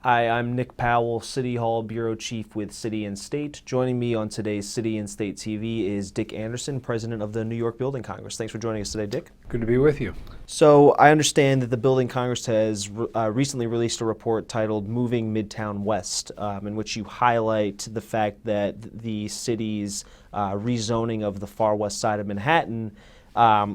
Hi, I'm Nick Powell, City Hall Bureau Chief with City and State. Joining me on today's City and State TV is Dick Anderson, President of the New York Building Congress. Thanks for joining us today, Dick. Good to be with you. So I understand that the Building Congress has recently released a report titled Moving Midtown West, in which you highlight the fact that the city's rezoning of the far west side of Manhattan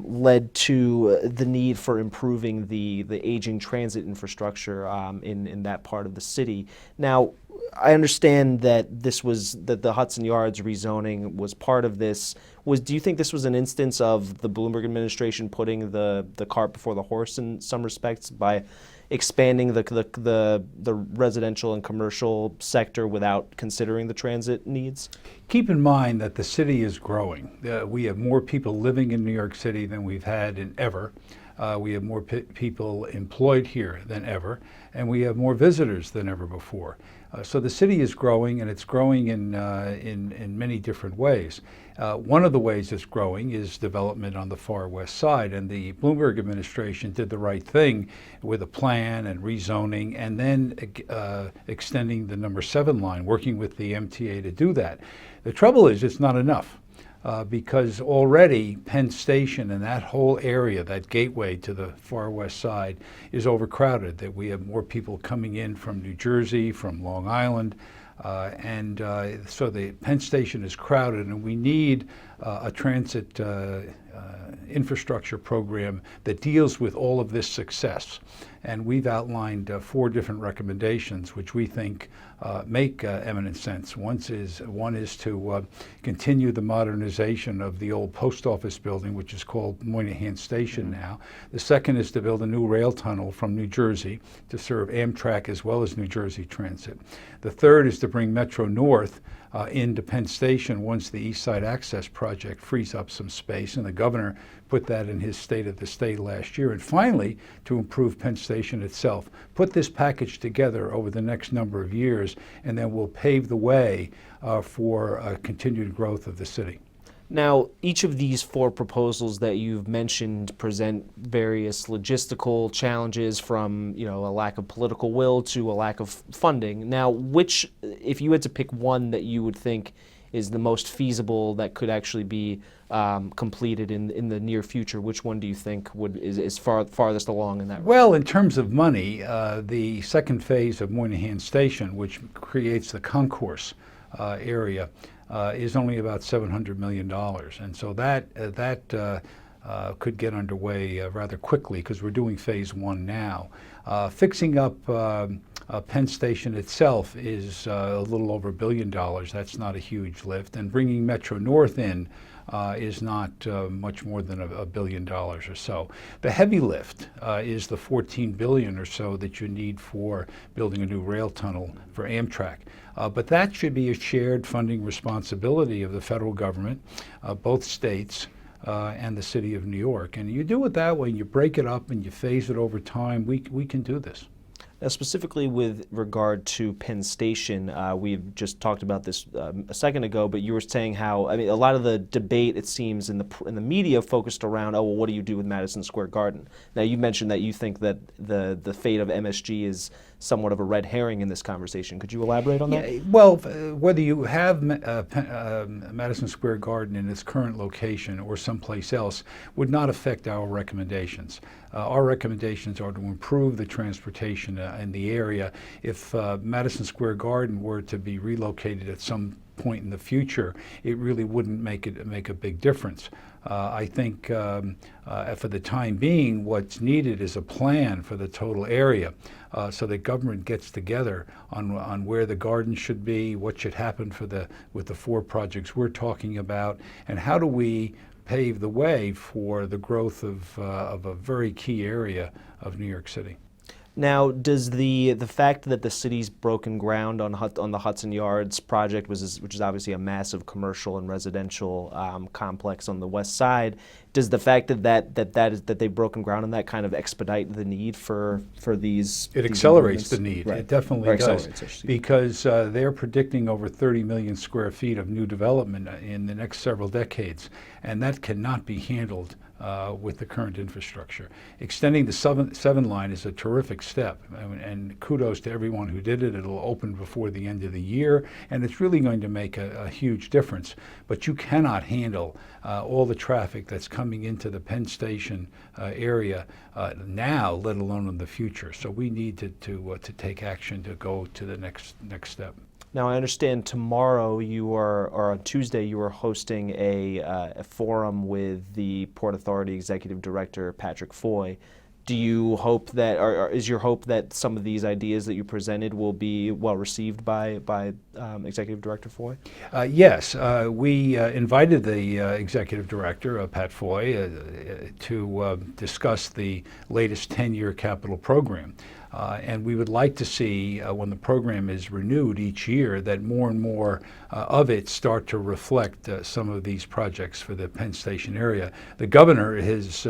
led to the need for improving the aging transit infrastructure in that part of the city. Now, I understand that the Hudson Yards rezoning was part of this. Do you think this was an instance of the Bloomberg administration putting the cart before the horse in some respects by expanding the residential and commercial sector without considering the transit needs? Keep in mind that the city is growing. We have more people living in New York City than we've had in ever. We have more people employed here than ever, and we have more visitors than ever before. So the city is growing, and it's growing in many different ways. One of the ways it's growing is development on the far west side, and the Bloomberg administration did the right thing with a plan and rezoning, and then extending the number 7 line, working with the MTA to do that. The trouble is it's not enough. Because already Penn Station and that whole area, that gateway to the far west side, is overcrowded. That we have more people coming in from New Jersey, from Long Island, so the Penn Station is crowded, and we need a transit infrastructure program that deals with all of this success. And we've outlined 4 different recommendations which we think make eminent sense. One is to continue the modernization of the old post office building, which is called Moynihan Station now. The second is to build a new rail tunnel from New Jersey to serve Amtrak as well as New Jersey Transit. The third is to bring Metro North into Penn Station once the East Side Access Project frees up some space, and the governor put that in his State of the State last year. And finally, to improve Penn Station itself. Put this package together over the next number of years, and then we'll pave the way for continued growth of the city. Now, each of these 4 proposals that you've mentioned present various logistical challenges, from a lack of political will to a lack of funding. Now, if you had to pick one that you would think is the most feasible that could actually be completed in the near future, which one do you think is farthest along in that? Well, in terms of money, the second phase of Moynihan Station, which creates the concourse area, is only about $700 million, and so that could get underway rather quickly because we're doing phase 1 now. Fixing up Penn Station itself is a little over $1 billion. That's not a huge lift, and bringing Metro North in is not much more than $1 billion or so. The heavy lift is the $14 billion or so that you need for building a new rail tunnel for Amtrak. But that should be a shared funding responsibility of the federal government, both states, and the city of New York. And you do it that way, you break it up and you phase it over time, we can do this. Now, specifically with regard to Penn Station, we've just talked about this a second ago, but you were saying how, a lot of the debate, it seems, in the media focused around, oh, well, what do you do with Madison Square Garden? Now, you mentioned that you think that the fate of MSG is somewhat of a red herring in this conversation. Could you elaborate on that? Yeah, well, whether you have Madison Square Garden in its current location or someplace else would not affect our recommendations. Our recommendations are to improve the transportation in the area. If Madison Square Garden were to be relocated at some point in the future, it really wouldn't make a big difference. I think for the time being, what's needed is a plan for the total area, so that government gets together on where the garden should be, what should happen with the 4 projects we're talking about, and how do we pave the way for the growth of a very key area of New York City. Now, does the fact that the city's broken ground on the Hudson Yards project, which is obviously a massive commercial and residential complex on the west side, does the fact that they've broken ground on that kind of expedite the need for these? It accelerates the need. Right. It definitely does, because they're predicting over 30 million square feet of new development in the next several decades, and that cannot be handled with the current infrastructure. Extending the 7 line is a terrific step, and kudos to everyone who did it. It'll open before the end of the year, and it's really going to make a huge difference. But you cannot handle all the traffic that's coming into the Penn Station area now, let alone in the future. So we need to take action to go to the next step. Now, I understand tomorrow or on Tuesday, you are hosting a forum with the Port Authority Executive Director, Patrick Foy. Do you hope that, or is your hope that some of these ideas that you presented will be well received by Executive Director Foy? Yes, we invited the Executive Director, Pat Foy, to discuss the latest 10-year capital program. And we would like to see, when the program is renewed each year, that more and more of it start to reflect some of these projects for the Penn Station area. The governor has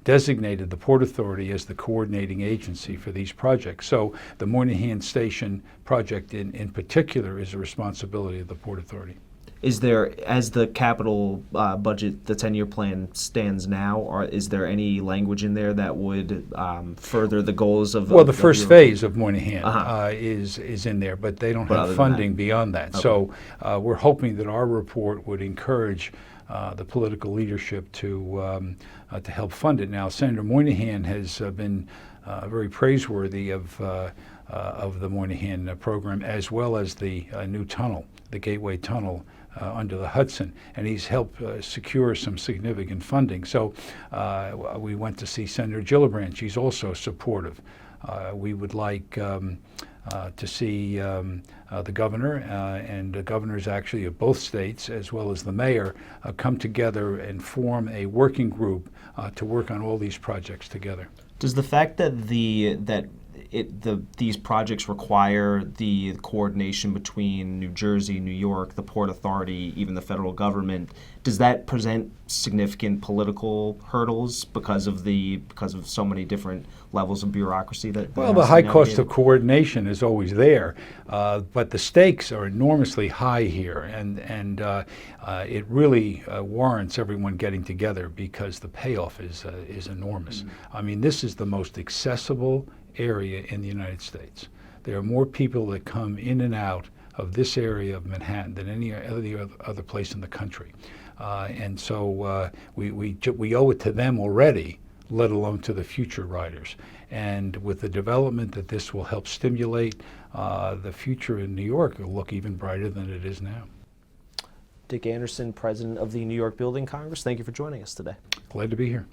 designated the Port Authority as the coordinating agency for these projects. So the Moynihan Station project in particular is a responsibility of the Port Authority. Is there, as the capital budget, the 10-year plan stands now, or is there any language in there that would further the goals of? Well, the first phase of Moynihan is in there, but they don't But have funding beyond that. Okay. So we're hoping that our report would encourage the political leadership to help fund it. Now, Senator Moynihan has been very praiseworthy of the Moynihan program, as well as the new tunnel, the Gateway Tunnel under the Hudson, and he's helped secure some significant funding. So we went to see Senator Gillibrand. She's also supportive. We would like to see the governor and the governors actually of both states, as well as the mayor, come together and form a working group to work on all these projects together. Does the fact that these projects require the coordination between New Jersey, New York, the Port Authority, even the federal government, does that present significant political hurdles because of so many different levels of bureaucracy that? Well, the high cost of coordination is always there, but the stakes are enormously high here, and it really warrants everyone getting together because the payoff is enormous. Mm-hmm. I mean, this is the most accessible area in the United States. There are more people that come in and out of this area of Manhattan than any other place in the country. And so we owe it to them already, let alone to the future riders. And with the development that this will help stimulate, the future in New York will look even brighter than it is now. Dick Anderson, President of the New York Building Congress, thank you for joining us today. Glad to be here.